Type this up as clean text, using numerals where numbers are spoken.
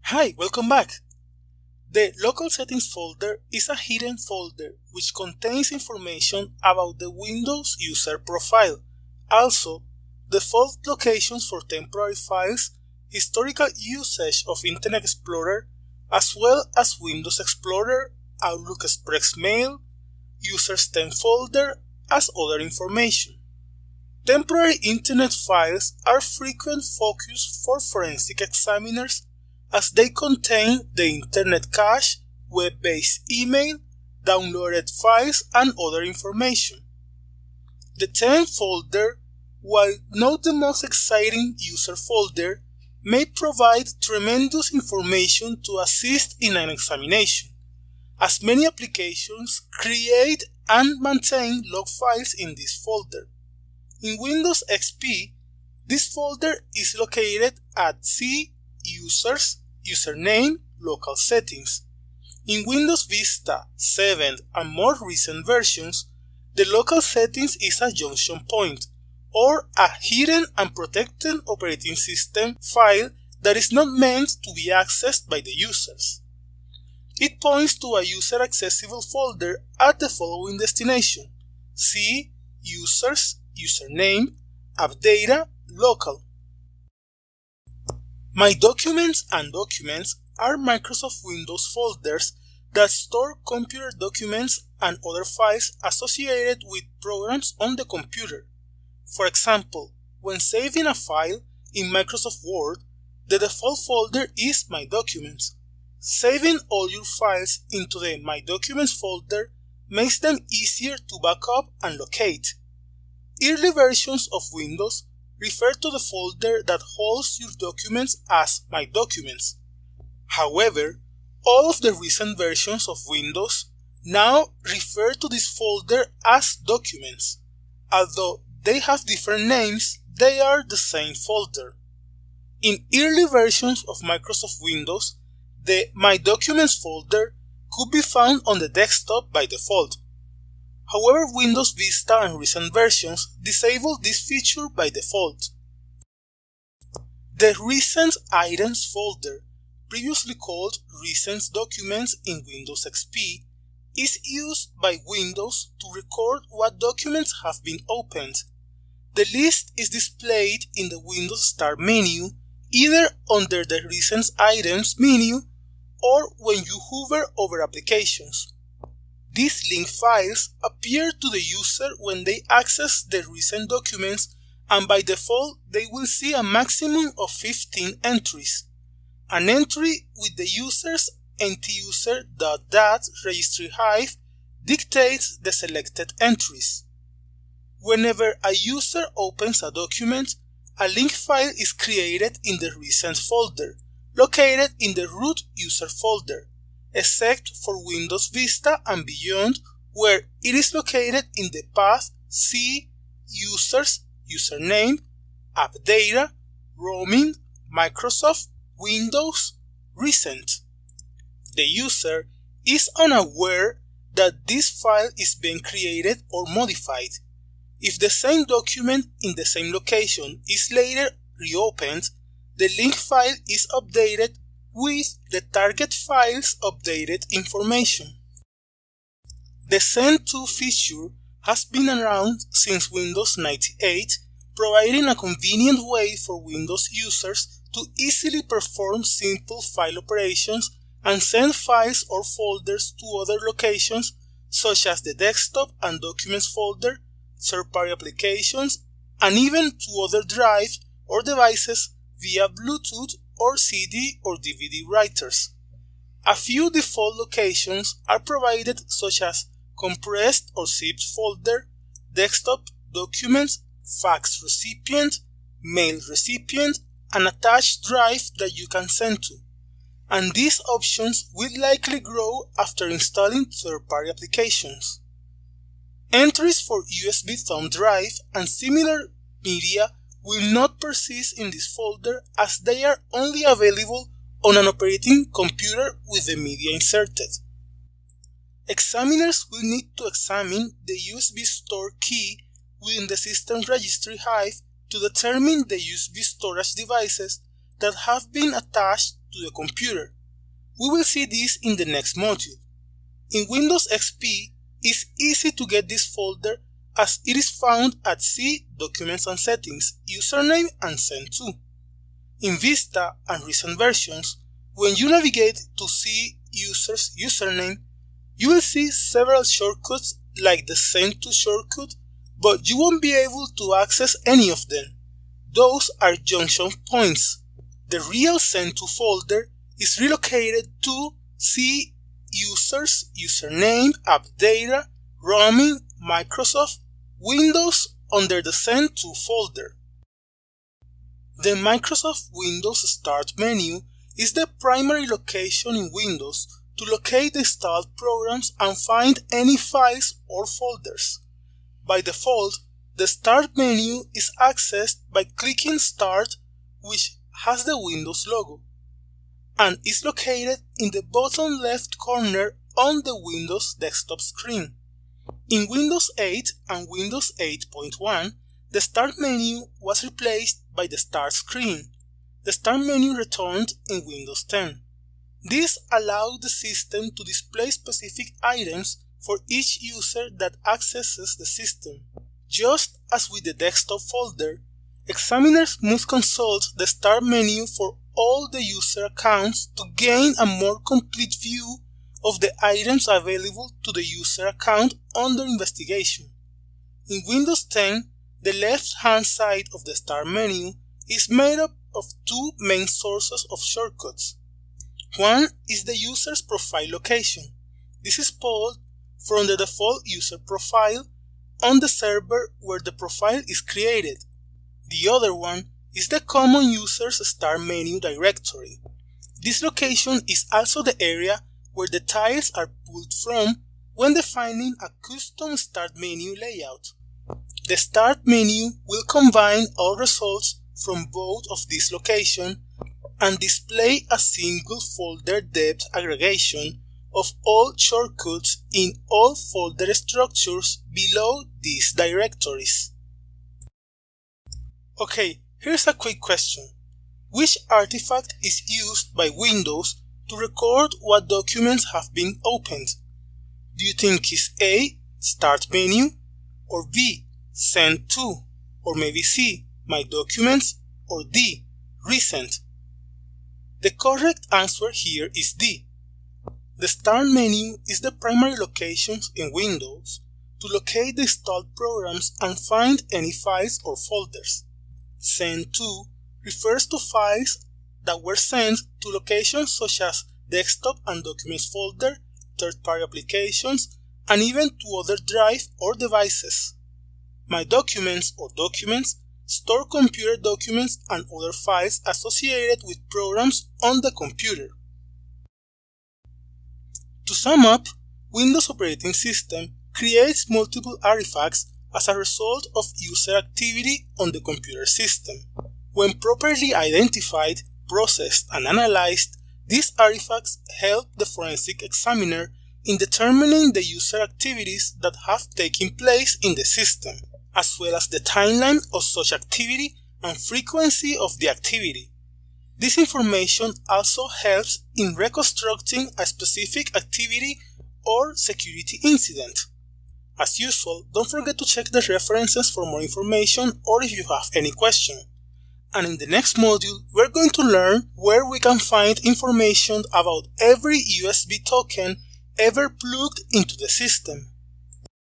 Hi, welcome back. The Local Settings folder is a hidden folder which contains information about the Windows user profile. Also, default locations for temporary files, historical usage of Internet Explorer, as well as Windows Explorer, Outlook Express Mail, Users 10 folder, as other information. Temporary Internet files are frequent focus for forensic examiners as they contain the Internet cache, web-based email, downloaded files, and other information. The 10 folder, while not the most exciting user folder, may provide tremendous information to assist in an examination, as many applications create and maintain log files in this folder. In Windows XP, this folder is located at C Users, Username, Local Settings. In Windows Vista 7 and more recent versions, the Local Settings is a junction point, or a hidden and protected operating system file that is not meant to be accessed by the users. It points to a user-accessible folder at the following destination: C Users, Username, AppData, Local. My Documents and Documents are Microsoft Windows folders that store computer documents and other files associated with programs on the computer. For example, when saving a file in Microsoft Word, the default folder is My Documents. Saving all your files into the My Documents folder makes them easier to back up and locate. Early versions of Windows refer to the folder that holds your documents as My Documents. However, all of the recent versions of Windows now refer to this folder as Documents. Although they have different names, they are the same folder. In early versions of Microsoft Windows, the My Documents folder could be found on the desktop by default. However, Windows Vista and recent versions disable this feature by default. The Recent Items folder, previously called Recent Documents in Windows XP, is used by Windows to record what documents have been opened. The list is displayed in the Windows Start menu, either under the Recent Items menu or when you hover over applications. These link files appear to the user when they access the recent documents, and by default they will see a maximum of 15 entries. An entry with the user's ntuser.dat registry hive dictates the selected entries. Whenever a user opens a document, a link file is created in the Recent folder, located in the root user folder, except for Windows Vista and beyond, where it is located in the path C Users, Username, AppData, Roaming, Microsoft, Windows, Recent. The user is unaware that this file is being created or modified. If the same document in the same location is later reopened, the link file is updated with the target file's updated information. The Send To feature has been around since Windows 98, providing a convenient way for Windows users to easily perform simple file operations and send files or folders to other locations such as the desktop and documents folder, third-party applications, and even to other drives or devices via Bluetooth or CD or DVD writers. A few default locations are provided, such as compressed or zipped folder, desktop, documents, fax recipient, mail recipient, and attached drive that you can send to. And these options will likely grow after installing third-party applications. Entries for USB thumb drive and similar media will not persist in this folder, as they are only available on an operating computer with the media inserted. Examiners will need to examine the USB store key within the system registry hive to determine the USB storage devices that have been attached to the computer. We will see this in the next module. In Windows XP, it's easy to get this folder as it is found at C, Documents and Settings, Username and Send To. In Vista and recent versions, when you navigate to C User's Username, you will see several shortcuts like the Send To shortcut, but you won't be able to access any of them. Those are junction points. The real Send To folder is relocated to C User's Username, App Data, Roaming, Microsoft, Windows under the Send To folder. The Microsoft Windows Start menu is the primary location in Windows to locate the installed programs and find any files or folders. By default, the Start menu is accessed by clicking Start, which has the Windows logo, and is located in the bottom left corner on the Windows desktop screen. In Windows 8 and Windows 8.1, the Start menu was replaced by the Start screen. The Start menu returned in Windows 10. This allowed the system to display specific items for each user that accesses the system. Just as with the desktop folder, examiners must consult the Start menu for all the user accounts to gain a more complete view of the items available to the user account under investigation. In Windows 10, the left-hand side of the Start menu is made up of two main sources of shortcuts. One is the user's profile location. This is pulled from the default user profile on the server where the profile is created. The other one is the common user's Start menu directory. This location is also the area where the tiles are pulled from when defining a custom Start menu layout. The Start menu will combine all results from both of these locations and display a single folder depth aggregation of all shortcuts in all folder structures below these directories. Okay, here's a quick question. Which artifact is used by Windows to record what documents have been opened? Do you think it's A, Start menu, or B, Send To, or maybe C, My Documents, or D, Recent? The correct answer here is D. The Start menu is the primary location in Windows to locate the installed programs and find any files or folders. Send To refers to files that were sent to locations such as Desktop and Documents folder, third-party applications, and even to other drive or devices. My Documents or Documents store computer documents and other files associated with programs on the computer. To sum up, Windows operating system creates multiple artifacts as a result of user activity on the computer system. When properly identified, processed, and analyzed, these artifacts help the forensic examiner in determining the user activities that have taken place in the system, as well as the timeline of such activity and frequency of the activity. This information also helps in reconstructing a specific activity or security incident. As usual, don't forget to check the references for more information or if you have any question. And in the next module, we're going to learn where we can find information about every USB token ever plugged into the system.